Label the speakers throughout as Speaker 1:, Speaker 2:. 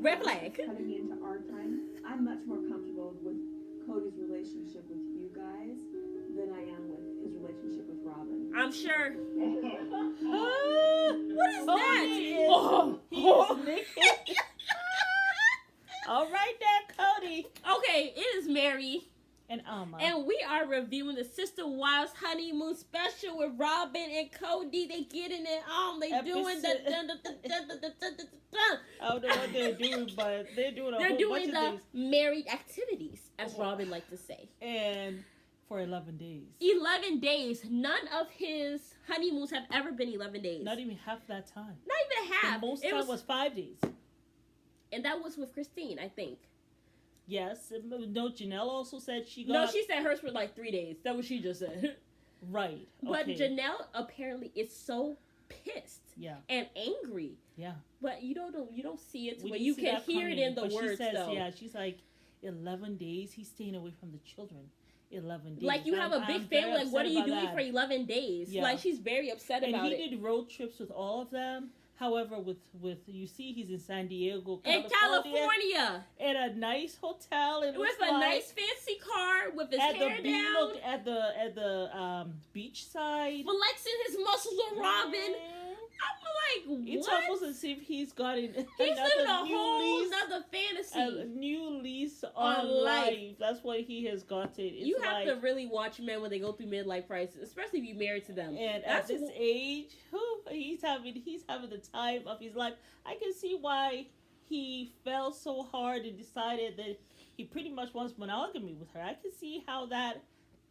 Speaker 1: Red flag.
Speaker 2: Cutting into our time, I'm much more comfortable with Cody's relationship with you guys than I am with his relationship with Robyn.
Speaker 1: I'm sure.
Speaker 3: What
Speaker 1: is that?
Speaker 3: He is naked. All right there, Cody.
Speaker 1: Okay, it is Mary.
Speaker 3: And Alma.
Speaker 1: And we are reviewing the Sister Wives honeymoon special with Robyn and Cody. They getting it on. They doing the
Speaker 3: I don't know what they're doing, but they're doing a whole bunch of things.
Speaker 1: Married activities, as Robyn liked to say.
Speaker 3: And for 11 days.
Speaker 1: 11 days. None of his honeymoons have ever been 11 days.
Speaker 3: Not even half that time.
Speaker 1: Not even half.
Speaker 3: The most time was 5 days.
Speaker 1: And that was with Christine, I think.
Speaker 3: Yes. No, Janelle also said she got...
Speaker 1: No, she said hers were like 3 days. That's what she just said.
Speaker 3: Right.
Speaker 1: But
Speaker 3: okay.
Speaker 1: Janelle apparently is so pissed.
Speaker 3: Yeah.
Speaker 1: And angry.
Speaker 3: Yeah.
Speaker 1: But you don't see it where you can hear it in the words,
Speaker 3: she says,
Speaker 1: though.
Speaker 3: Yeah, she's like, 11 days, he's staying away from the children. 11 days.
Speaker 1: Like, you have a big family. Like, what are you doing for 11 days? Yeah. Like, she's very upset about it.
Speaker 3: And he did road trips with all of them. However, with you see, he's in San Diego,
Speaker 1: California,
Speaker 3: at a nice hotel, and
Speaker 1: with a nice fancy car, with his hair down,
Speaker 3: at the beach side,
Speaker 1: flexing his muscles with Robyn. I'm like, what?
Speaker 3: It's almost as if he's got he's
Speaker 1: living a whole nother fantasy,
Speaker 3: a new lease on life. That's what he has gotten.
Speaker 1: You have to really watch men when they go through midlife crisis, especially if you're married to them.
Speaker 3: And at this age, he's having the time of his life. I can see why he fell so hard and decided that he pretty much wants monogamy with her. I can see how that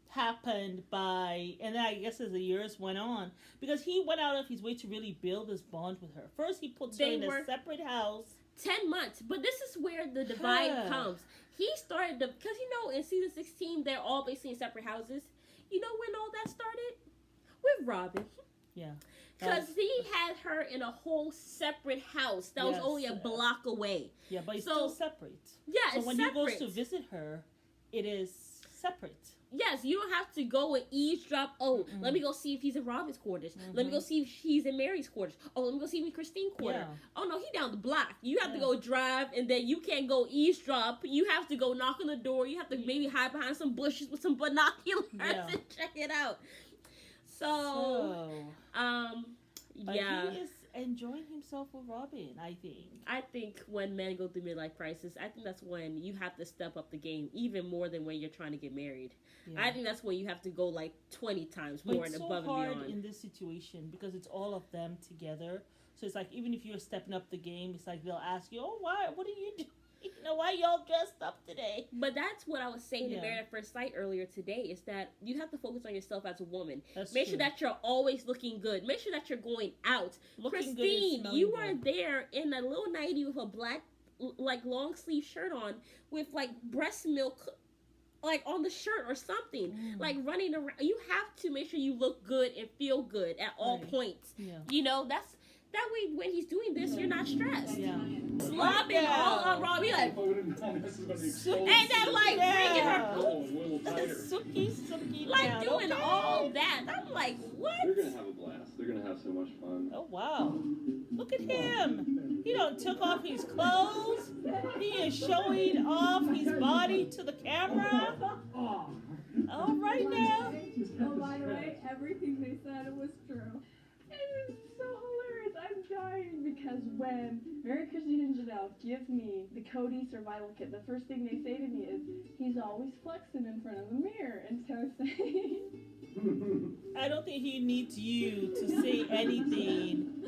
Speaker 3: happened and then I guess as the years went on, because he went out of his way to really build this bond with her. First, he puts her in a separate house.
Speaker 1: 10 months. But this is where the divide comes. He started because in season 16 they're all basically in separate houses. You know when all that started? With Robyn.
Speaker 3: Yeah.
Speaker 1: Because he had her in a whole separate house that was only a block away.
Speaker 3: Yeah, but it's still separate.
Speaker 1: Yeah,
Speaker 3: so
Speaker 1: it's
Speaker 3: when
Speaker 1: separate.
Speaker 3: he goes to visit her, it is separate.
Speaker 1: Yes, you don't have to go and eavesdrop. Oh, let me go see if he's in Robyn's quarters. Let me go see if he's in Mary's quarters. Oh, let me go see if he's in Christine's quarters. Yeah. Oh, no, he down the block. You have to go drive, and then you can't go eavesdrop. You have to go knock on the door. You have to maybe hide behind some bushes with some binoculars and check it out. So
Speaker 3: he is enjoying himself with Robyn, I think.
Speaker 1: I think when men go through midlife crisis, I think that's when you have to step up the game even more than when you're trying to get married. Yeah. I think that's when you have to go like 20 times more and above and beyond.
Speaker 3: It's so hard in this situation because it's all of them together. So it's like, even if you're stepping up the game, it's like they'll ask you, oh, why? What are you doing? Why y'all dressed up today?
Speaker 1: But that's what I was saying in Married at First Sight earlier today, is that you have to focus on yourself as a woman. Make sure that you're always looking good. Make sure that you're going out. Christine, you are there in a little nightie with a black, like, long sleeve shirt on with, like, breast milk, like, on the shirt or something. Like, running around. You have to make sure you look good and feel good at all points. Yeah. That way, when he's doing this, you're not stressed. Yeah. Slobbing all on Robyn, like, and then like bringing her
Speaker 3: Suki,
Speaker 1: like doing all that. I'm like, what?
Speaker 4: They're gonna have a blast. They're gonna have so much fun.
Speaker 3: Oh wow! Look at him. He done took off his clothes. He is showing off his body to the camera. All right now.
Speaker 2: Oh, by the way, everything they said was true. It is so hilarious. I'm dying because when Mary, Christine, and Janelle give me the Cody survival kit, the first thing they say to me is, he's always flexing in front of the mirror. And so saying...
Speaker 3: I don't think he needs you to say anything.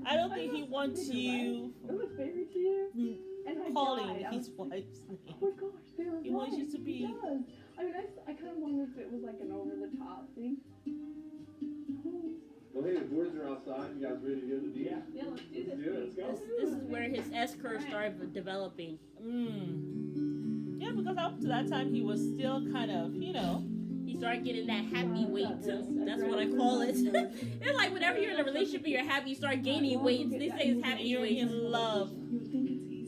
Speaker 3: I don't think he wants you...
Speaker 2: It was favorite to you?
Speaker 3: Calling his wife's name.
Speaker 2: Oh my gosh, they were
Speaker 3: He wants you to be...
Speaker 2: He does. I mean, I kind of wonder if it was like an over-the-top thing.
Speaker 4: Well, hey, the boards are outside. You guys ready to go to the
Speaker 2: Yeah, let's do this.
Speaker 4: Let's go.
Speaker 1: This is where his S-curve started developing.
Speaker 3: Yeah, because up to that time, he was still kind of,
Speaker 1: He started getting that happy weight. That's what I call it. It's like whenever you're in a relationship and you're happy, you start gaining weight. They say it's happy
Speaker 3: you're
Speaker 1: weight.
Speaker 3: in love.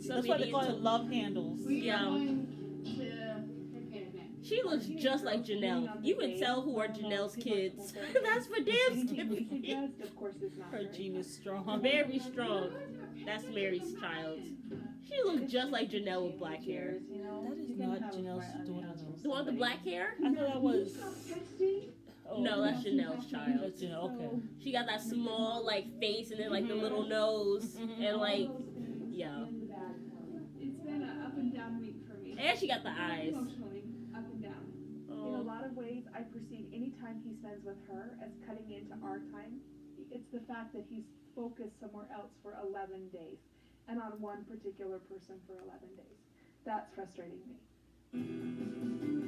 Speaker 3: That's why they call it love handles.
Speaker 1: Yeah. She looks just like Janelle. You can tell who are Janelle's kids. That's for damn skippy.
Speaker 3: Her gene is strong.
Speaker 1: Very strong. That's Mary's child. She looks just like Janelle with black hair.
Speaker 3: That is not Janelle's daughter, though.
Speaker 1: The one with the black hair?
Speaker 3: I thought that was...
Speaker 1: Oh, no, that's Janelle's child.
Speaker 3: That's Janelle, okay.
Speaker 1: She got that small, like, face and then, like, the little nose. And, like, yeah.
Speaker 2: It's been an up and down week for me.
Speaker 1: And she got the eyes.
Speaker 2: Emotionally, up and down. In a lot of ways, I perceive any time he spends with her as cutting into our time. It's the fact that he's focused somewhere else for 11 days and on one particular person for 11 days. That's frustrating me.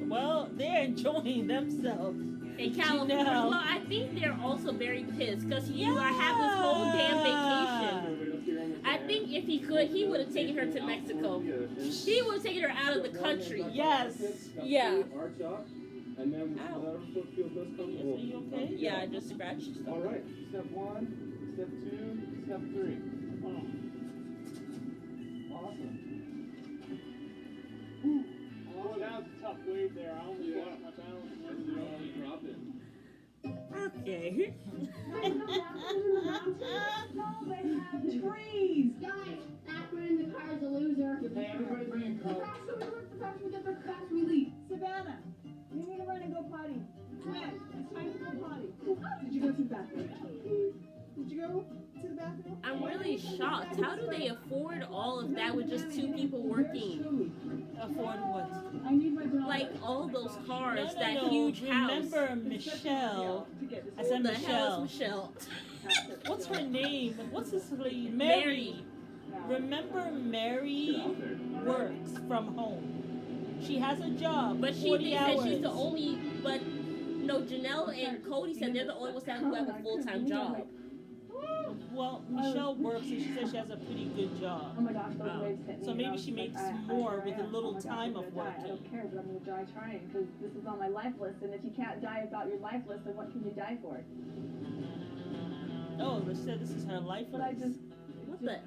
Speaker 3: Well, they're enjoying themselves.
Speaker 1: In California, well, I think they're also very pissed because you have this whole damn vacation. I think if he could, he would have taken her to Mexico. He would have taken her out of the country.
Speaker 3: Yes.
Speaker 1: Yeah.
Speaker 4: Arch up, and then whatever foot feels most comfortable.
Speaker 3: Are you okay?
Speaker 1: Yeah, I just scratched.
Speaker 4: All right. Step 1, step 2, step 3. Awesome.
Speaker 5: Oh, that was a tough wave there. I almost lost my balance.
Speaker 4: Drop it.
Speaker 1: Okay.
Speaker 2: Trees!
Speaker 6: Guys, that one in the car is a loser.
Speaker 5: Hey, everybody bring a coat.
Speaker 6: The faster we get there, the faster we leave.
Speaker 2: Savannah, you need to run and go potty. Come on, it's time to go potty. Did you go to the bathroom? Did you go to the bathroom?
Speaker 1: I'm really shocked. How do they afford all of that with just 2 people working?
Speaker 3: Afford what?
Speaker 2: I need my dog.
Speaker 1: Like all those cars,
Speaker 3: No.
Speaker 1: that huge house.
Speaker 3: Remember Michelle? I
Speaker 1: Who
Speaker 3: said
Speaker 1: the hell is
Speaker 3: Michelle.
Speaker 1: Michelle?
Speaker 3: What's her name? What's this lady?
Speaker 1: Mary.
Speaker 3: Remember Mary works from home. She has a job.
Speaker 1: But she
Speaker 3: 40
Speaker 1: thinks
Speaker 3: hours.
Speaker 1: that she's the only. But no, Janelle and Cody said they're the only ones who have a full-time job.
Speaker 3: Well, Michelle works and she says she has a pretty good job.
Speaker 2: Oh my gosh, those waves hit me.
Speaker 3: So maybe she makes more with a little
Speaker 2: Oh my gosh,
Speaker 3: time
Speaker 2: I'm
Speaker 3: of
Speaker 2: gonna die. I
Speaker 3: working.
Speaker 2: don't care, but I'm gonna die trying because this is on my life list. And if you can't die without your life list, then what can you die for?
Speaker 3: Oh, they said this is her life
Speaker 2: But I
Speaker 3: list.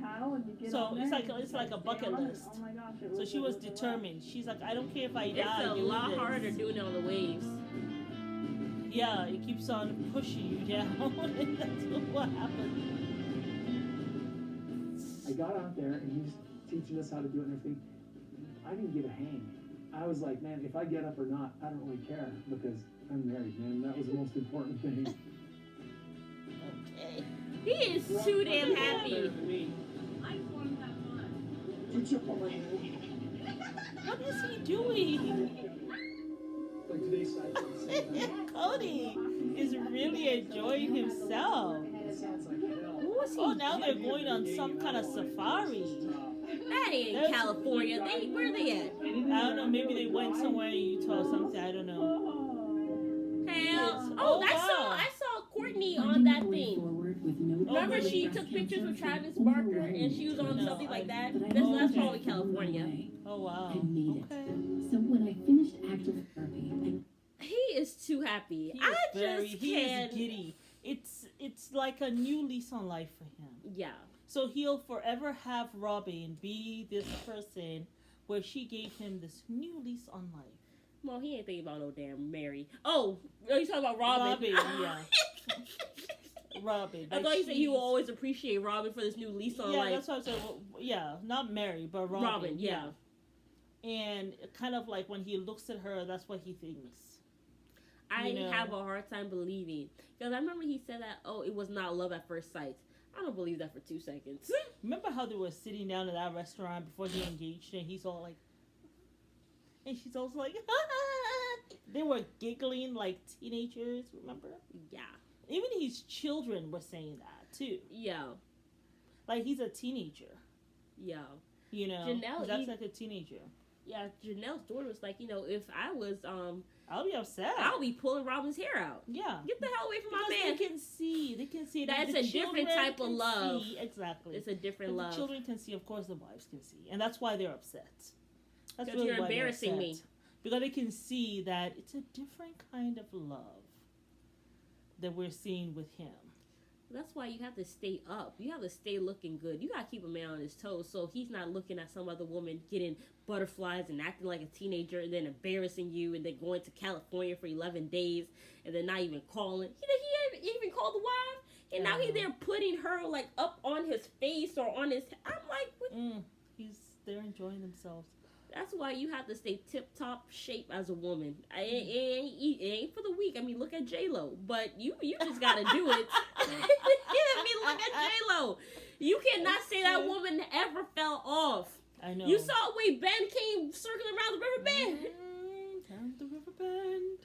Speaker 2: paddle and you get
Speaker 3: So
Speaker 2: on
Speaker 3: it's
Speaker 2: there
Speaker 3: like
Speaker 2: and
Speaker 3: it's like a
Speaker 2: stay
Speaker 3: bucket
Speaker 2: on it.
Speaker 3: list.
Speaker 2: Oh my gosh,
Speaker 3: So she was
Speaker 2: a lot.
Speaker 3: determined. She's like, I don't care if I
Speaker 1: It's
Speaker 3: die
Speaker 1: a
Speaker 3: doing
Speaker 1: lot
Speaker 3: this.
Speaker 1: harder doing it on the waves.
Speaker 3: Yeah, it keeps on pushing you down, and that's what happens.
Speaker 7: I got out there and he's teaching us how to do it and everything. I didn't give a hang. I was like, man, if I get up or not, I don't really care because I'm married, man. That was the most important thing.
Speaker 3: Okay.
Speaker 1: He is too damn happy.
Speaker 2: I just want to have fun.
Speaker 7: You jump on my head.
Speaker 3: What is he doing?
Speaker 7: Like today's side.
Speaker 3: Cody is really enjoying himself.
Speaker 7: It sounds like hell.
Speaker 1: Who is he?
Speaker 3: Oh, now they're going on some kind of safari.
Speaker 1: That ain't in California. Where are they at?
Speaker 3: I don't know. Maybe they went somewhere in Utah or something. I don't know.
Speaker 1: Hell.
Speaker 3: Oh,
Speaker 1: Oh,
Speaker 3: wow.
Speaker 1: I saw Courtney on that thing. Remember
Speaker 3: really?
Speaker 1: she took pictures with Travis Barker and she was on
Speaker 3: No,
Speaker 1: something like that?
Speaker 3: I-
Speaker 1: That's
Speaker 3: okay.
Speaker 1: probably California.
Speaker 3: Oh wow.
Speaker 8: I made it.
Speaker 3: Okay.
Speaker 8: So when I finished active therapy,
Speaker 1: He is too happy.
Speaker 3: He is
Speaker 1: I
Speaker 3: very.
Speaker 1: just
Speaker 3: He
Speaker 1: can't.
Speaker 3: is giddy. It's like a new lease on life for him.
Speaker 1: Yeah.
Speaker 3: So he'll forever have Robyn be this person where she gave him this new lease on life.
Speaker 1: Well, he ain't thinking about no damn Mary. Oh, are you talking about Robyn?
Speaker 3: Robyn, yeah. Robyn.
Speaker 1: I
Speaker 3: like
Speaker 1: thought you said you
Speaker 3: she's-
Speaker 1: will always appreciate Robyn for this new lease on
Speaker 3: Yeah,
Speaker 1: life.
Speaker 3: that's what I said. Well, yeah, not Mary, but Robyn.
Speaker 1: Robyn, yeah.
Speaker 3: And kind of like when he looks at her, that's what he thinks.
Speaker 1: I
Speaker 3: You know.
Speaker 1: have a hard time believing. Because I remember he said that, oh, it was not love at first sight. I don't believe that for 2 seconds.
Speaker 3: Remember how they were sitting down at that restaurant before he engaged her, and he's all like, and she's also like, they were giggling like teenagers, remember?
Speaker 1: Yeah.
Speaker 3: Even his children were saying that, too.
Speaker 1: Yeah.
Speaker 3: Like, he's a teenager,
Speaker 1: Yeah.
Speaker 3: you know?
Speaker 1: Janelle,
Speaker 3: That's
Speaker 1: he-
Speaker 3: like a teenager.
Speaker 1: Yeah, Janelle's daughter was like, if I was,
Speaker 3: I'll be upset.
Speaker 1: I'll be pulling Robyn's hair out.
Speaker 3: Yeah.
Speaker 1: Get the hell away from my
Speaker 3: Because
Speaker 1: man.
Speaker 3: they can see.
Speaker 1: That's
Speaker 3: the
Speaker 1: a different
Speaker 3: children
Speaker 1: type of
Speaker 3: can
Speaker 1: love.
Speaker 3: see- exactly.
Speaker 1: It's a different
Speaker 3: But
Speaker 1: love.
Speaker 3: the children can see, of course, the wives can see, and that's why they're upset. That's
Speaker 1: Because you're
Speaker 3: why they're
Speaker 1: embarrassing me.
Speaker 3: upset. Because they can see that it's a different kind of love that we're seeing with him.
Speaker 1: That's why you have to stay up. You have to stay looking good. You gotta keep a man on his toes so he's not looking at some other woman getting butterflies and acting like a teenager and then embarrassing you and then going to California for 11 days and then not even calling. He even called the wife and now he's there putting her like up on his face or on his. I'm like, what?
Speaker 3: They're enjoying themselves.
Speaker 1: That's why you have to stay tip-top shape as a woman. It ain't for the weak. I mean, look at J-Lo. But you just got to do it. Look at J-Lo. You cannot say that woman ever fell off.
Speaker 3: I know.
Speaker 1: You saw the way Ben came circling around the river bend.
Speaker 3: Down the river bend.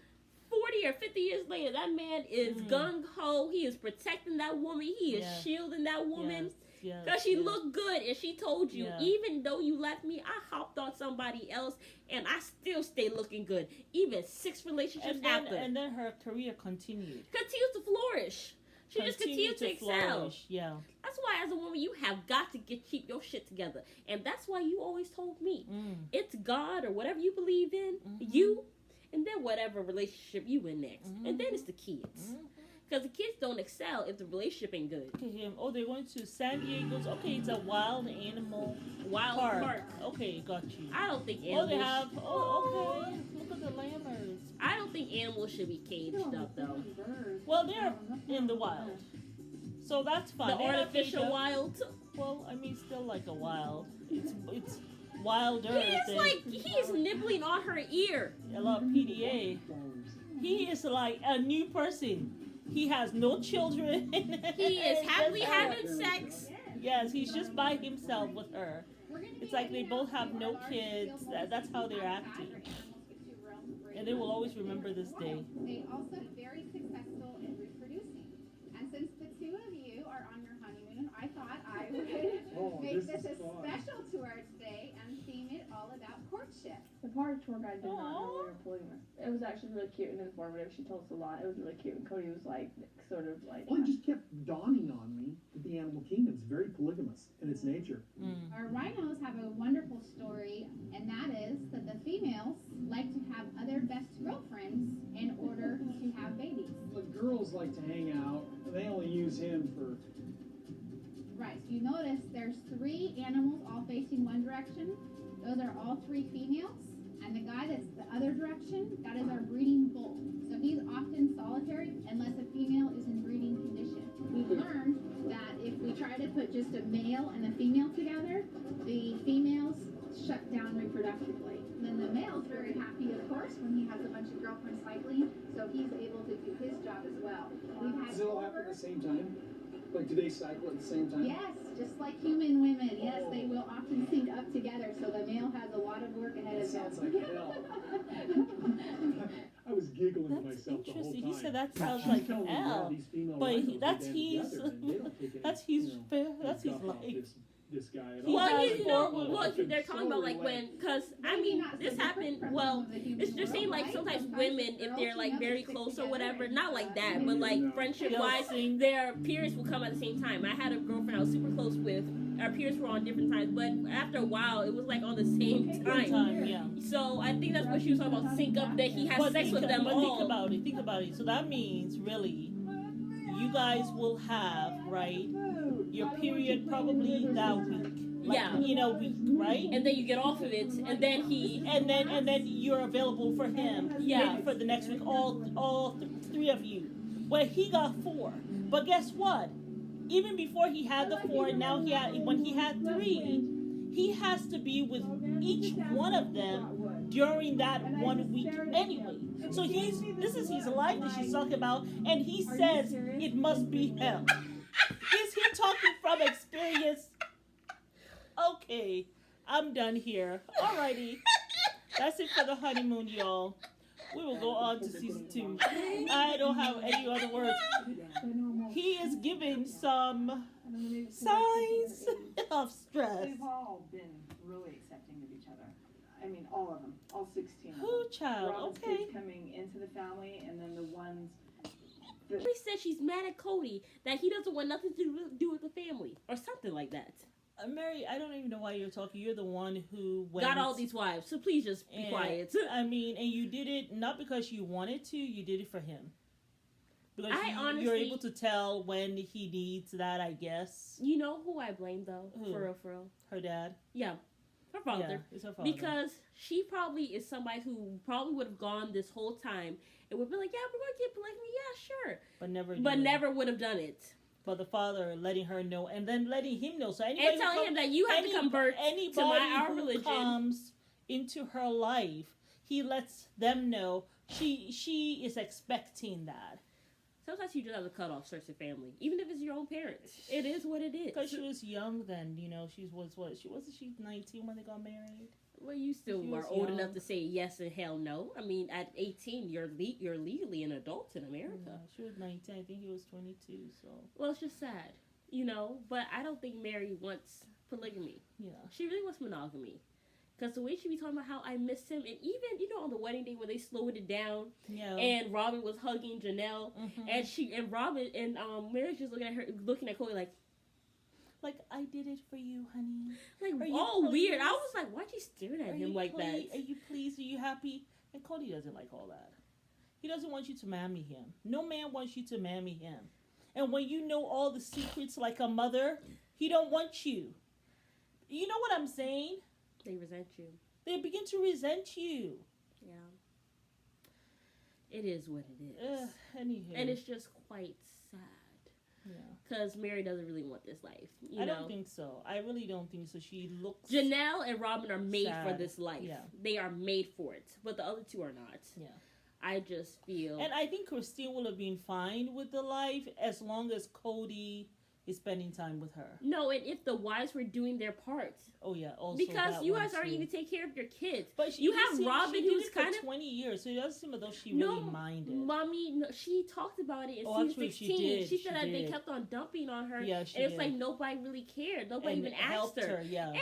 Speaker 1: 40 or 50 years later, that man is gung-ho. He is protecting that woman. He is shielding that woman. Because she looked good and she told you, even though you left me, I hopped on somebody else and I still stay looking good. Even 6 relationships after.
Speaker 3: And then her career continued.
Speaker 1: Continues to flourish. She just continues to excel.
Speaker 3: Flourish. Yeah.
Speaker 1: That's why as a woman, you have got to keep your shit together. And that's why you always told me, it's God or whatever you believe in, you, and then whatever relationship you in next. And then it's the kids. Because the kids don't excel if the relationship ain't good.
Speaker 3: Look at him. Oh, they're going to San Diego's. Okay, it's a wild animal park. Okay, got you.
Speaker 1: I don't think animals...
Speaker 3: Oh, they have... Oh, okay. Look at the llammers.
Speaker 1: I don't think animals should be caged up, though.
Speaker 3: Well, they're in the wild. So that's fine.
Speaker 1: The artificial wild?
Speaker 3: Well, I mean, still like a wild. It's wilder.
Speaker 1: He's nibbling on her ear.
Speaker 3: A lot of PDA. He is like a new person. He has no children.
Speaker 1: He is happily having sex.
Speaker 3: Yes, he's just by himself with her. It's like they both have no kids. That's how they're acting. And they will always remember this day.
Speaker 9: They also very successful in reproducing. And since the two of you are on your honeymoon, I thought I would make this a special tour today and theme it all about courtship.
Speaker 2: The park tour guide did not know we were polygamous. It was actually really cute and informative. She told us a lot. It was really cute. And Cody was like, sort of like...
Speaker 7: Well, it just kept dawning on me that the animal kingdom is very polygamous in its nature.
Speaker 9: Our rhinos have a wonderful story, and that is that the females like to have other best girlfriends in order to have babies.
Speaker 7: The girls like to hang out, and they only use him for...
Speaker 9: Right, so you notice there's 3 animals all facing one direction. Those are all 3 females. And the guy that's the other direction, that is our breeding bull. So he's often solitary unless a female is in breeding condition. We've learned that if we try to put just a male and a female together, the females shut down reproductively. And then the male's very happy, of course, when he has a bunch of girlfriends cycling, so he's able to do his job as well.
Speaker 7: Does it all happen at the same time? Like, do they cycle at the same time?
Speaker 9: Yes, just like human women. Yes, they will often sync up together, so the male has a lot of work ahead of him.
Speaker 7: Sounds like hell. I was giggling to myself the whole time.
Speaker 3: He said that sounds like hell, but that's his life.
Speaker 7: This guy at
Speaker 1: all. Well, they're talking about like when, because I mean, this happened. Well, it's just saying like sometimes women, if they're like very close or whatever, not like that, but like friendship wise, their periods will come at the same time. I had a girlfriend I was super close with. Our periods were on different times, but after a while, it was like on the same time.
Speaker 3: Yeah.
Speaker 1: So I think that's what she was talking about. Sync up that he has sex with them all.
Speaker 3: Think about it. So that means really, you guys will have your period probably that week. Week, right?
Speaker 1: And then you get off of it, and then
Speaker 3: and then you're available for him. Maybe for the next week, all 3 of you. Well, he got 4, but guess what? Even before he had the 4, now when he had 3, he has to be with each one of them during that 1 week anyway. So this is his life that she's talking about, and he says it must be him. Is he talking from experience? Okay, I'm done here. Alrighty. That's it for the honeymoon, y'all. We will go on to season 2. I don't have any other words. He is giving some signs of stress.
Speaker 2: They've all been really accepting of each other. I mean, all of them. All 16 of them.
Speaker 3: Who, child?
Speaker 2: Robyn's
Speaker 3: Okay.
Speaker 2: kids coming into the family, and then the ones...
Speaker 1: She said she's mad at Cody that he doesn't want nothing to do with the family or something like that.
Speaker 3: Mary, I don't even know why you're talking. You're the one who
Speaker 1: got all these wives, so please just be quiet.
Speaker 3: I mean, and you did it not because you wanted to. You did it for him. Because you're able to tell when he needs that, I guess.
Speaker 1: You know who I blame, though?
Speaker 3: Who?
Speaker 1: For real.
Speaker 3: Her dad?
Speaker 1: Yeah. Her father.
Speaker 3: Yeah, it's her father.
Speaker 1: Because she probably is somebody who probably would have gone this whole time and would be like, yeah, we're going to get polygamy. Yeah, sure. But never would have done it.
Speaker 3: But the father letting her know and then letting him know. So anybody
Speaker 1: and telling him that you have to convert to our religion.
Speaker 3: Comes into her life, he lets them know she is expecting that.
Speaker 1: Sometimes you just have to cut off certain family, even if it's your own parents. It is what it is.
Speaker 3: Because she was young then, she was what? She 19 when they got married.
Speaker 1: Well, you still are old enough to say yes and hell no. I mean, at 18, you're legally an adult in America.
Speaker 3: Yeah, she was 19. I think he was 22. So.
Speaker 1: Well, it's just sad, But I don't think Mary wants polygamy.
Speaker 3: Yeah.
Speaker 1: She really wants monogamy. Because the way she be talking about how I miss him, and even, on the wedding day when they slowed it down, and Robyn was hugging Janelle, and Robyn, and Mary's just looking at Cody
Speaker 3: like, I did it for you, honey.
Speaker 1: Like, all weird. I was like, why'd you staring at him like that?
Speaker 3: Are you pleased? Are you happy? And Cody doesn't like all that. He doesn't want you to mammy him. No man wants you to mammy him. And when you know all the secrets like a mother, he don't want you. You know what I'm saying?
Speaker 1: They resent you.
Speaker 3: They begin to resent you.
Speaker 1: Yeah. It is what it is.
Speaker 3: Anywho.
Speaker 1: And it's just quite sad.
Speaker 3: Yeah.
Speaker 1: Because Mary doesn't really want this life.
Speaker 3: I don't think so. I really don't think so. She looks...
Speaker 1: Janelle and Robyn are made for this life.
Speaker 3: Yeah.
Speaker 1: They are made for it. But the other two are not.
Speaker 3: Yeah.
Speaker 1: I just feel...
Speaker 3: And I think Christine would have been fine with the life as long as Cody is spending time with her.
Speaker 1: No, and if the wives were doing their part.
Speaker 3: Oh, yeah. Also
Speaker 1: because you guys aren't even taking care of your kids.
Speaker 3: But
Speaker 1: you have Robyn who's kind of
Speaker 3: 20 years, so it doesn't seem as though she really minded.
Speaker 1: Mommy, she talked about it in season 16. She said that they kept on dumping on her.
Speaker 3: Yeah,
Speaker 1: and it's like nobody really cared. Nobody even asked her.
Speaker 3: Yeah.
Speaker 1: And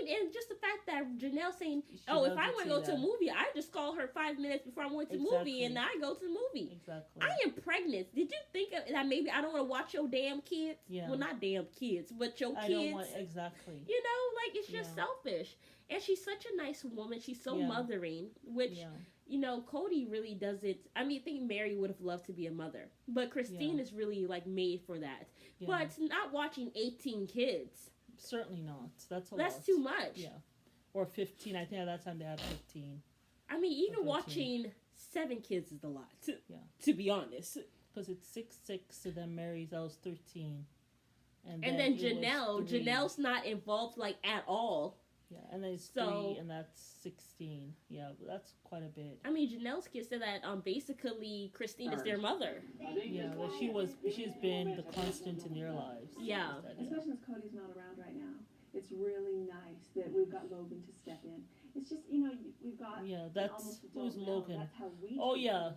Speaker 1: and just the fact that Janelle saying, if I want to go to a movie, I just call her 5 minutes before I went to the movie, and I go to the movie.
Speaker 3: Exactly.
Speaker 1: I am pregnant. Did you think that maybe I don't want to watch your damn kids?
Speaker 3: Yeah.
Speaker 1: Well, not damn kids, but your kids.
Speaker 3: I don't want, exactly.
Speaker 1: It's just selfish. And she's such a nice woman. She's so mothering, which, Cody really doesn't. I think Mary would have loved to be a mother. But Christine is really, made for that. Yeah. But not watching 18 kids.
Speaker 3: Certainly not. That's
Speaker 1: That's too much.
Speaker 3: Yeah. Or 15. I think at that time they had 15.
Speaker 1: Even watching 7 kids is a lot.
Speaker 3: Yeah.
Speaker 1: To be honest.
Speaker 3: Because it's 6, so then Mary's, that was 13.
Speaker 1: And then Janelle's not involved, at all.
Speaker 3: Yeah, and then it's 3, and that's 16. Yeah, but that's quite a bit.
Speaker 1: Janelle's kids said that basically Christine is their mother.
Speaker 3: Yeah, but she's been the constant in their lives.
Speaker 1: Yeah.
Speaker 2: Especially since Cody's not around right now. It's really nice that we've got Logan to step in. It's just, we've got...
Speaker 3: Yeah, who's Logan?
Speaker 2: That's how we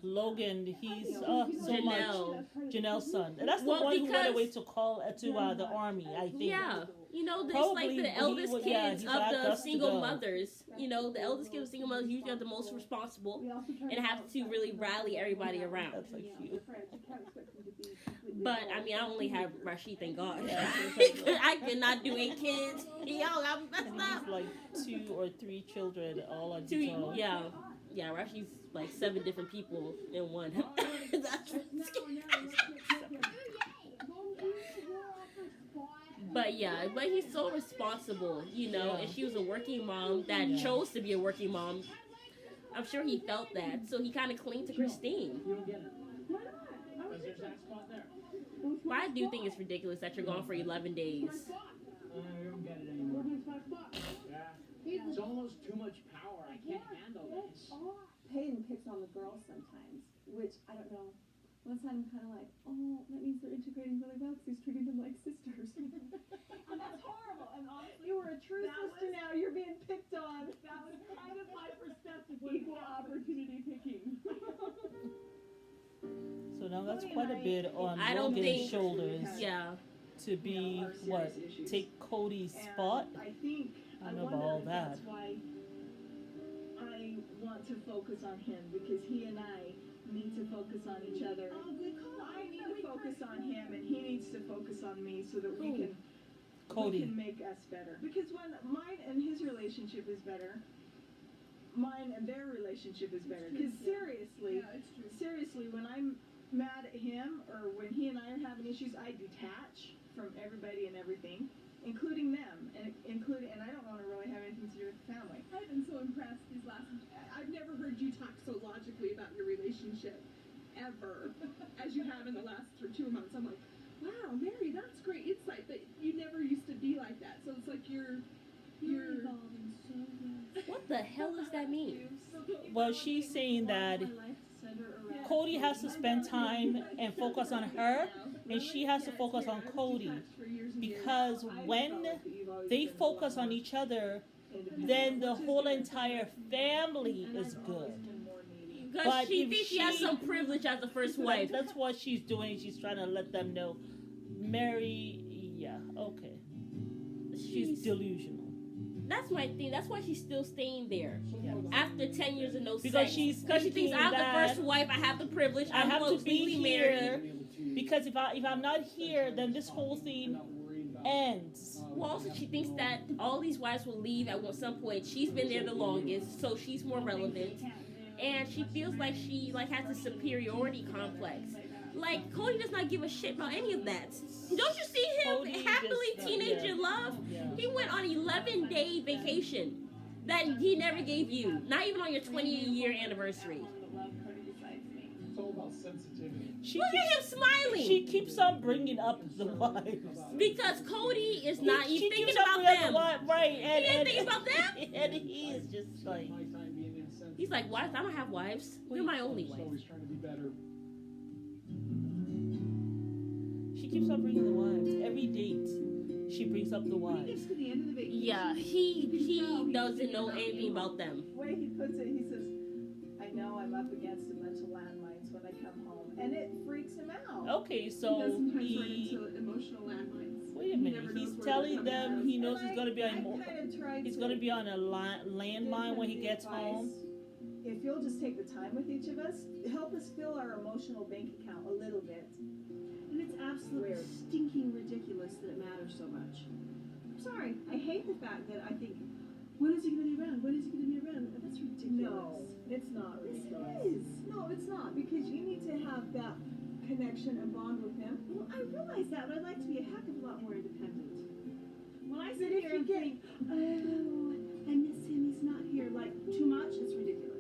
Speaker 3: Logan, he's so
Speaker 1: Janelle.
Speaker 3: much Janelle's son. And that's the one who went away to the army, I think.
Speaker 1: Yeah. It's the eldest kids of the single mothers. The eldest kids of single mothers usually are the most responsible and have to really rally everybody around.
Speaker 3: That's like cute.
Speaker 1: But, I only have Rashid, thank God. I cannot do 8 kids. I'm messed up.
Speaker 3: Like 2 or 3 children all on each other.
Speaker 1: Yeah. Yeah, Rashid's 7 different people in one. But he's so responsible, and she was a working mom that chose to be a working mom. I'm sure he felt that, so he kind of clinged to Christine. But I do think it's ridiculous that you're gone for 11 days.
Speaker 4: I don't get it anymore. Yeah. It's almost too much power. I can't handle this.
Speaker 2: Peyton picks on the girls sometimes, which, I don't know. One time I'm kind of like, that means they're integrating really well because he's treating them like sisters. And that's horrible. And honestly, you were a true sister now. You're being picked on. That was kind of my perspective. Equal opportunity picking.
Speaker 3: So now that's quite a bit on Logan's shoulders.
Speaker 1: Yeah.
Speaker 3: To be, take Cody's spot?
Speaker 2: I think,
Speaker 3: I don't know about all that.
Speaker 2: That's why I want to focus on him, because he and I need to focus on each other. I need to focus on him, and he needs to focus on me so that we can make us better. Because when mine and his relationship is better, mine and their relationship is better. Because seriously, mad at him or when he and I are having issues, I detach from everybody and everything, including them, and I don't want to really have anything to do with the family.
Speaker 10: I've been so impressed these last. I've never heard you talk so logically about your relationship ever as you have in the last 2 months. I'm like, wow, Mary, that's great insight. But you never used to be like that. So it's like you're
Speaker 2: evolving so fast.
Speaker 1: What the hell does that mean?
Speaker 3: Well, she's saying that Cody has to spend time and focus on her, and she has to focus on Cody. Because when they focus on each other, then the whole entire family is good.
Speaker 1: Because she thinks she has some privilege as the first wife.
Speaker 3: That's what she's doing. She's trying to let them know. Mary, yeah, okay. She's delusional.
Speaker 1: That's my thing. That's why she's still staying there.
Speaker 3: Yes.
Speaker 1: After 10 years of no
Speaker 3: because
Speaker 1: sex. Because she thinks I'm the first wife. I have the privilege.
Speaker 3: I have to be here.
Speaker 1: Married.
Speaker 3: Because if I'm not here, then this whole thing ends.
Speaker 1: Well, also she thinks that all these wives will leave at some point. She's been there the longest, so she's more relevant. And she feels like she has a superiority complex. Like, Cody does not give a shit about any of that. Don't you see him
Speaker 3: Cody
Speaker 1: happily
Speaker 3: just,
Speaker 1: teenage in love? Yeah. He went on 11-day vacation that he never gave you. Not even on your 20-year anniversary.
Speaker 7: It's all about sensitivity.
Speaker 1: Look at him smiling.
Speaker 3: She keeps on bringing up the wives.
Speaker 1: Because Cody is not even thinking about them.
Speaker 3: Right.
Speaker 1: He ain't thinking about them.
Speaker 3: And he is just like...
Speaker 1: He's like, wives? I don't have wives. You're my only wife.
Speaker 7: Always trying to be better.
Speaker 3: She keeps on bringing the wives. Every date, she brings up the wives.
Speaker 2: When he gets to the end of the vacation,
Speaker 1: yeah, he doesn't know anything about them.
Speaker 2: The way he puts it, he says, I know I'm up against a bunch of landmines when I come home. And it freaks him out.
Speaker 3: Okay, so
Speaker 10: he does sometimes run into emotional landmines.
Speaker 3: Wait a minute. He's telling them he knows he's going to be on he's going to be on a landmine when he gets home.
Speaker 2: If you'll just take the time with each of us, help us fill our emotional bank account a little bit.
Speaker 11: And it's absolutely stinking ridiculous that it matters so much. I'm sorry. I hate the fact that I think, when is he going to be around? When is he going to be around? That's ridiculous.
Speaker 2: No, it's not ridiculous.
Speaker 11: Yes, it is. No, it's not. Because you need to have that connection and bond with him. Well, I realize that, but I'd like to be a heck of a lot more independent. When I sit here and think, oh, I miss him, he's not here, like, too much, it's ridiculous.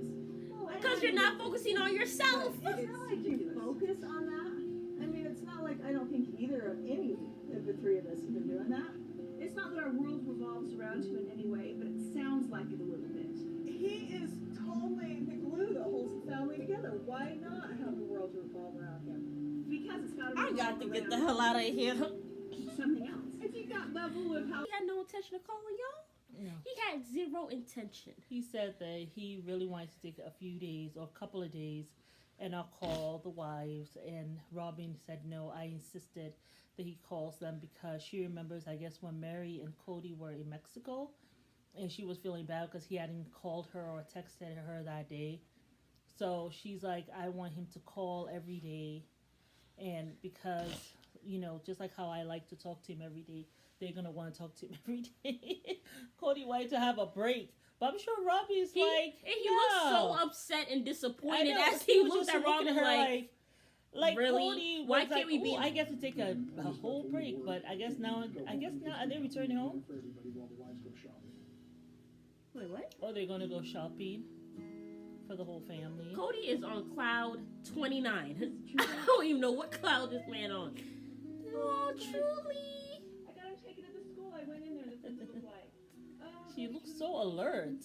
Speaker 1: Because you're not focusing on yourself.
Speaker 11: It's not like you focus on that. I mean, it's not like I don't think either of any of the three of us have been doing that. It's not that our world revolves around you in any way, but it sounds like it a little bit.
Speaker 2: He is totally the glue that holds the family together. Why not have the world revolve around him?
Speaker 11: Because it's got to
Speaker 1: I got to get the hell out of here.
Speaker 11: Something else.
Speaker 10: I think that level of how
Speaker 1: He had no intention of calling y'all.
Speaker 3: No.
Speaker 1: He had zero intention.
Speaker 3: He said that he really wanted to take a few days or a couple of days, and I'll call the wives. And Robyn said no. I insisted that he calls them because she remembers, I guess, when Mary and Cody were in Mexico, and she was feeling bad because he hadn't called her or texted her that day. So she's like, I want him to call every day, and because, you know, just like how I like to talk to him every day, they're going to want to talk to him every day. Cody wanted to have a break. But I'm sure Robbie is
Speaker 1: He looked so upset and disappointed as he looked at Robyn
Speaker 3: like
Speaker 1: really?
Speaker 3: Cody
Speaker 1: Why
Speaker 3: was
Speaker 1: can't
Speaker 3: like,
Speaker 1: we be?
Speaker 3: I get to take a whole break, but I guess now are they returning home?
Speaker 1: Wait, what?
Speaker 3: Or they're gonna go shopping for the whole family.
Speaker 1: Cody is on cloud 29. I don't even know what cloud this man on. Oh, truly.
Speaker 2: I got him taken to the school. I went in there to see what it looked like.
Speaker 3: She looks so alert.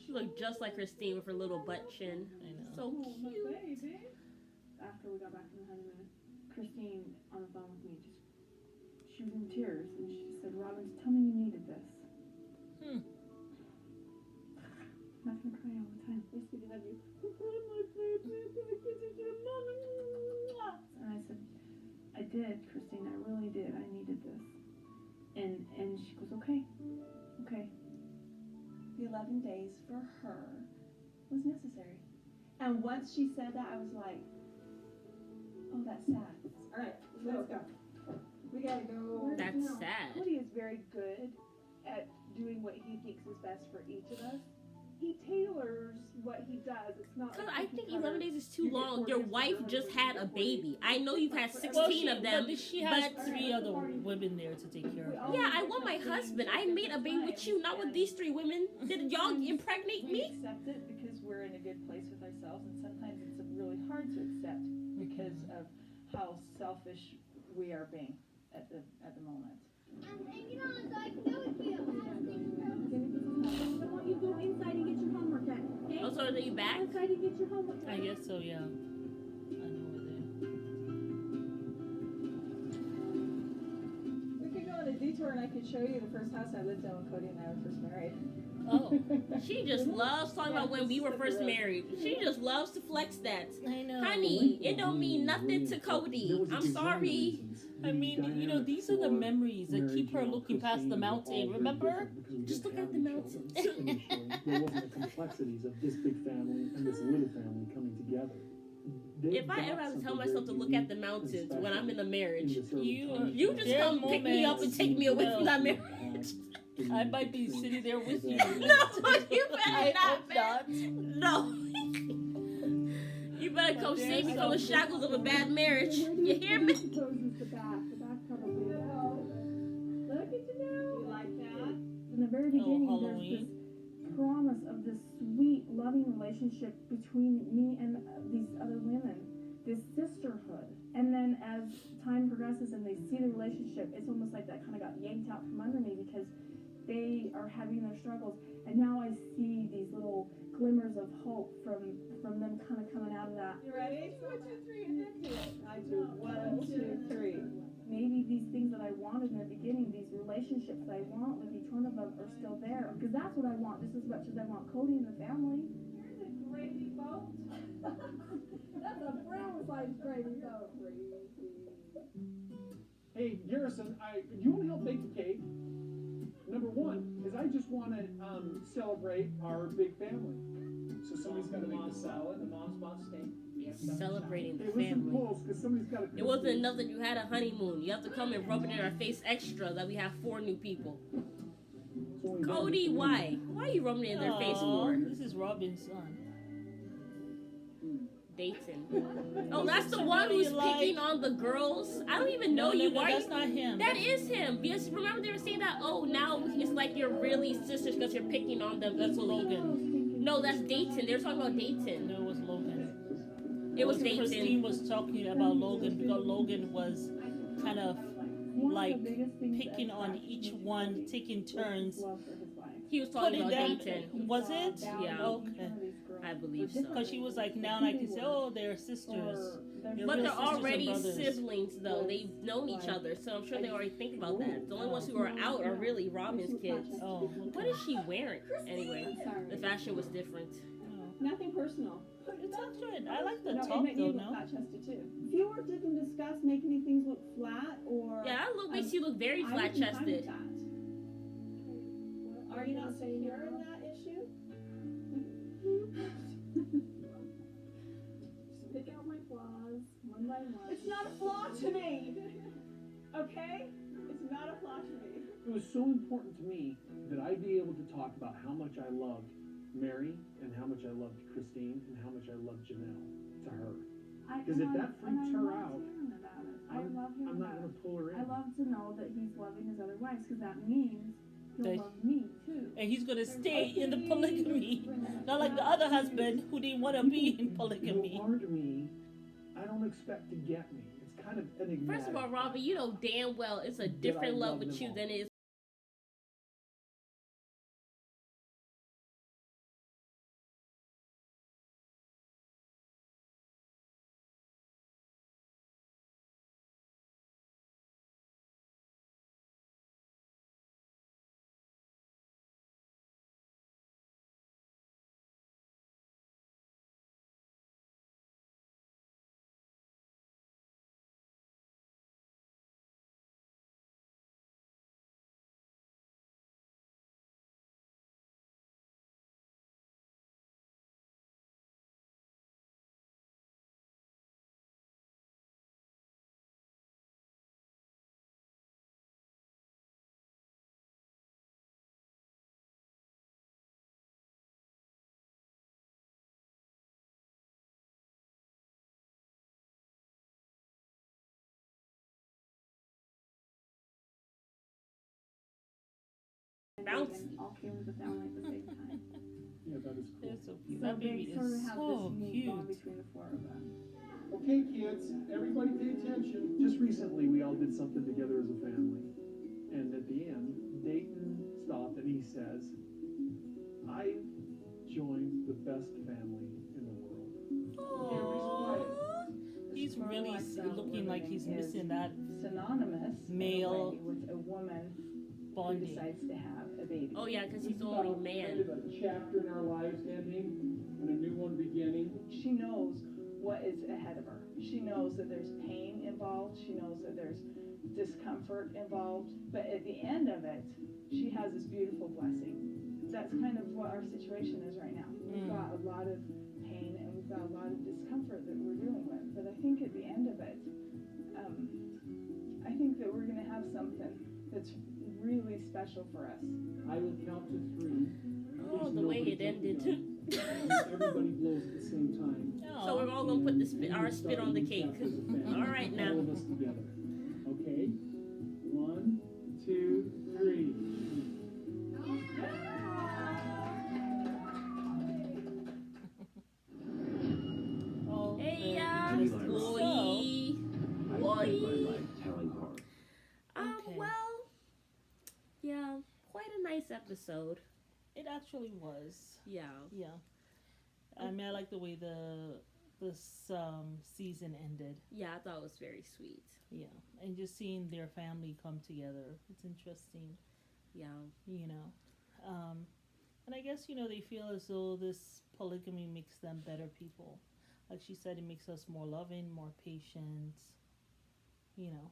Speaker 1: She looked just like Christine with her little butt chin.
Speaker 3: I know.
Speaker 1: So cute.
Speaker 2: After we got back from the honeymoon, Christine on the phone with me, she was in tears, and she said, Robyn, tell me you needed this. I'm not gonna cry all the time. Yes, we love you. And I said, I did, Christine, I really did. I needed this. And she goes, okay. The 11 days for her was necessary. And once she said that, I was like, oh, that's sad. All right, let's go. We gotta go.
Speaker 1: That's sad.
Speaker 2: Cody is very good at doing what he thinks is best for each of us. he tailors what he does. It's not.
Speaker 1: Because I think 11 days is too long. Your wife just had a baby. I know you've had 16 of them.
Speaker 3: But she has 3 other women there to take care of.
Speaker 1: Yeah, I want my husband. I made a baby with you, not with these 3 women. Did y'all impregnate
Speaker 2: we
Speaker 1: me?
Speaker 2: accept it because we're in a good place with ourselves, and sometimes it's really hard to accept because of how selfish we are being at the moment.
Speaker 6: And you know, so I can go with you.
Speaker 8: I want you to go inside and get your homework done. Okay?
Speaker 1: Oh, so are you back?
Speaker 8: Inside and get your homework done.
Speaker 3: I guess so, yeah. I know where they
Speaker 2: We could go on a detour, and I could show you the first house I lived in when Cody and I were first married.
Speaker 1: Oh, she just loves talking about when we were first married. She just loves to flex that.
Speaker 3: I know.
Speaker 1: Honey, it don't mean nothing to Cody. I'm sorry.
Speaker 3: I mean, you know, these are the memories that keep her looking past the mountain. Remember?
Speaker 1: Just look at the mountains.
Speaker 7: Initially, there wasn't the complexities of this big family and this little family coming together.
Speaker 1: If I ever have to tell myself to look at the mountains when I'm in a marriage, you just
Speaker 3: There are
Speaker 1: come pick me up and take me away from that marriage.
Speaker 3: I might be sitting there with you.
Speaker 1: No, you better not.
Speaker 3: not.
Speaker 1: No. You better come save me from the shackles of a bad marriage. You hear me?
Speaker 2: The back probably. Look at you now. You like that? In the very beginning, there's this promise of this sweet, loving relationship between me and these other women, this sisterhood. And then as time progresses and they see the relationship, it's almost like that kind of got yanked out from under me because they are having their struggles. And now I see these little glimmers of hope from them kind of coming out of that. You ready? 1, 2, 3, and then do it. I do. 1, 2, 3. Maybe these things that I wanted in the beginning, these relationships that I want with each one of them are still there. Because that's what I want just as much as I want Cody and the family. Here's a gravy boat. That's a brown-sized gravy boat.
Speaker 7: Hey, Garrison, you want to help bake the cake? Number 1 is I just want to celebrate our big family. So somebody's got to make the salad. The mom's bought steak.
Speaker 1: Celebrating the family. It wasn't enough that you had a honeymoon. You have to come and rub it in our face extra that we have 4 new people. Cody, why? Why are you rubbing it in their face for?
Speaker 3: This is Robyn's son.
Speaker 1: Dayton. Oh, that's the one who's picking on the girls? I don't even know you. Why?
Speaker 3: That's not him.
Speaker 1: That is him. Because remember they were saying that, oh, now it's like you're really sisters because you're picking on them.
Speaker 3: That's Logan.
Speaker 1: No, that's Dayton. They were talking about Dayton.
Speaker 3: No, it was Logan.
Speaker 1: It was Dayton.
Speaker 3: Christine was talking about Logan because Logan was kind of like picking on each one, taking turns.
Speaker 1: He was talking about Dayton.
Speaker 3: Was it?
Speaker 1: Yeah.
Speaker 3: Okay.
Speaker 1: I believe so.
Speaker 3: Because she was like, now I can say, oh, they're sisters.
Speaker 1: But they're already siblings, though. They've known each other, so I'm sure they already think about that. The only ones who are out are really Robyn's kids.
Speaker 3: Oh.
Speaker 1: What is she wearing? Anyway, the fashion was different.
Speaker 2: Nothing personal.
Speaker 3: It's not good. I like the top,
Speaker 2: though, no? Flat-chested, too. If you were to discuss making things look flat or...
Speaker 1: Yeah, that look makes you look very flat-chested.
Speaker 11: Are you not secure in that issue?
Speaker 2: Just pick out my flaws, one by one. It's not a flaw to me! Okay? It's not a flaw to me.
Speaker 7: It was so important to me that I be able to talk about how much I loved Mary and how much I loved Christine and how much I loved Janelle to her. Because if that freaks her out, I'm not going to pull her in.
Speaker 2: I love to know that he's loving his other wives because that means he'll love me too.
Speaker 3: And he's going to stay in the polygamy. Not like the other husband who didn't want to be in polygamy.
Speaker 7: You are to me, I don't expect to get me. It's kind of enigmatic.
Speaker 1: First of all, Robyn, you know damn well it's a different love with you than it is bounce.
Speaker 2: all came to the family at the same time.
Speaker 7: Yeah, that is cool.
Speaker 3: They're so cute.
Speaker 2: So
Speaker 3: That baby
Speaker 2: they sort of
Speaker 3: is
Speaker 2: have
Speaker 3: so
Speaker 2: this neat
Speaker 3: cute.
Speaker 2: bond between the four of them.
Speaker 7: Okay, kids, everybody pay attention. Just recently, we all did something together as a family. And at the end, Dayton stopped and he says, I joined the best family in the world.
Speaker 3: He's really looking like he's missing that
Speaker 2: synonymous
Speaker 3: male
Speaker 2: with a woman
Speaker 3: bonding.
Speaker 2: who decides to have a baby.
Speaker 1: Oh yeah, because he's the only man.
Speaker 7: Kind of a chapter in our lives ending and a new one beginning.
Speaker 2: She knows what is ahead of her. She knows that there's pain involved. She knows that there's discomfort involved. But at the end of it, she has this beautiful blessing. That's kind of what our situation is right now. We've got a lot of pain and we've got a lot of discomfort that we're dealing with. But I think at the end of it, I think that we're going to have something that's really special for us.
Speaker 7: I will count to 3.
Speaker 1: Oh, the way it ended.
Speaker 7: Everybody blows at the same time.
Speaker 1: So we're all gonna put our spit on the cake. All right now.
Speaker 7: All of us together. Okay. 1, 2, 3.
Speaker 1: Hey, well, yeah, quite a nice episode.
Speaker 3: It actually was.
Speaker 1: Yeah.
Speaker 3: Yeah. I mean, I like the way this season ended.
Speaker 1: Yeah, I thought it was very sweet.
Speaker 3: Yeah, and just seeing their family come together, it's interesting.
Speaker 1: Yeah.
Speaker 3: You know, and I guess they feel as though this polygamy makes them better people. Like she said, it makes us more loving, more patient.
Speaker 1: Yeah.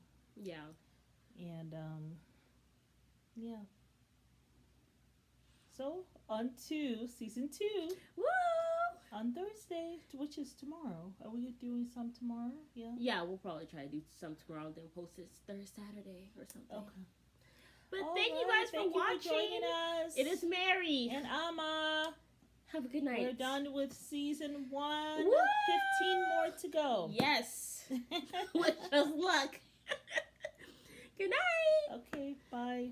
Speaker 3: And yeah. So on to season 2.
Speaker 1: Woo!
Speaker 3: On Thursday, which is tomorrow. Are we doing some tomorrow? Yeah.
Speaker 1: Yeah, we'll probably try to do some tomorrow, then post it Saturday or something.
Speaker 3: Okay.
Speaker 1: But thank you guys for watching.
Speaker 3: For joining us.
Speaker 1: It is Mary
Speaker 3: and Amma.
Speaker 1: Have a good night.
Speaker 3: We're done with season 1.
Speaker 1: Woo!
Speaker 3: 15 more to go.
Speaker 1: Yes. Wish us luck. Good night.
Speaker 3: Okay, bye.